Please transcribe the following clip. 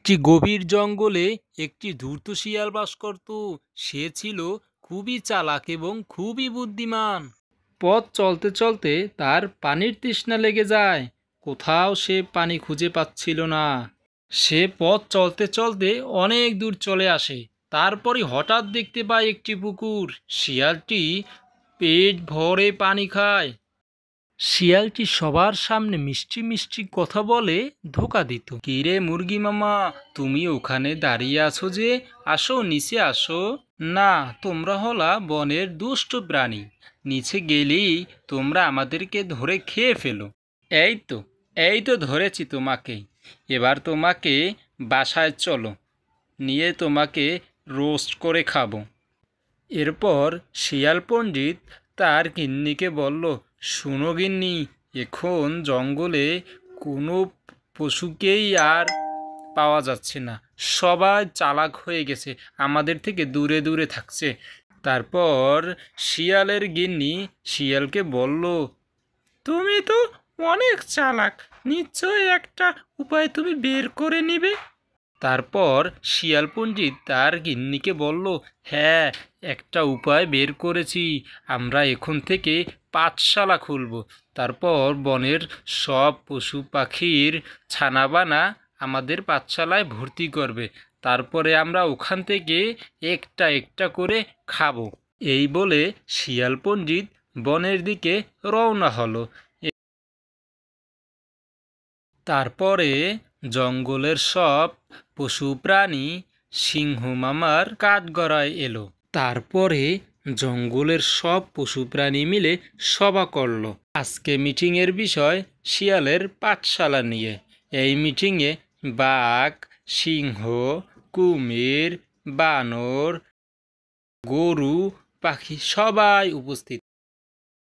একটি গভীর জঙ্গলে একটি ধূর্ত শিয়াল বাস করত। সে ছিল খুবই চালাক এবং খুবই বুদ্ধিমান। পথ চলতে চলতে তার পানির তৃষ্ণা লেগে যায়। কোথাও সে পানি খুঁজে পাচ্ছিল না। সে পথ চলতে চলতে অনেক দূর চলে আসে। তারপরে হঠাৎ দেখতে পায় একটি পুকুর। শিয়ালটি পেট ভরে পানি খায়। শিয়ালটি সবার সামনে মিষ্টি মিষ্টি কথা বলে ধোকা দিত। কিরে মুরগি মামা, তুমি ওখানে দাঁড়িয়ে আছো যে? আসো, নিচে আসো। না, তোমরা হলা বনের দুষ্ট প্রাণী। নিচে গেলেই তোমরা আমাদেরকে ধরে খেয়ে ফেলো। এই তো এই তো ধরেছি তোমাকে। এবার তোমাকে বাসায় চলো, নিয়ে তোমাকে রোস্ট করে খাবো। এরপর শিয়াল পণ্ডিত তার গিন্নিকে বলল, শোনো গিন্নি, এখন জঙ্গলে কোনো পশুকেই আর পাওয়া যাচ্ছে না। সবাই চালাক হয়ে গেছে, আমাদের থেকে দূরে দূরে থাকছে। তারপর শিয়ালের গিন্নি শিয়ালকে বলল, তুমি তো অনেক চালাক, নিশ্চয়ই একটা উপায় তুমি বের করে নিবে। তারপর শিয়াল পণ্ডিত তার গিন্নিকে বলল, হ্যাঁ, একটা উপায় বের করেছি। আমরা এখন থেকে পাঠশালা খুলব। তারপর বনের সব পশু পাখির ছানাবানা আমাদের পাঠশালায় ভর্তি করবে। তারপরে আমরা ওখান থেকে একটা একটা করে খাবো। এই বলে শিয়াল পণ্ডিত বনের দিকে রওনা হলো। তারপরে জঙ্গলের সব পশু প্রাণী সিংহ মামার কাঠগড়ায় এলো। তারপরে জঙ্গলের সব পশু প্রাণী মিলে সভা করলো। আজকে মিটিংয়ের বিষয় শিয়ালের পাঠশালা নিয়ে। এই মিটিংয়ে বাঘ, সিংহ, কুমির, বানর, গরু, পাখি সবাই উপস্থিত।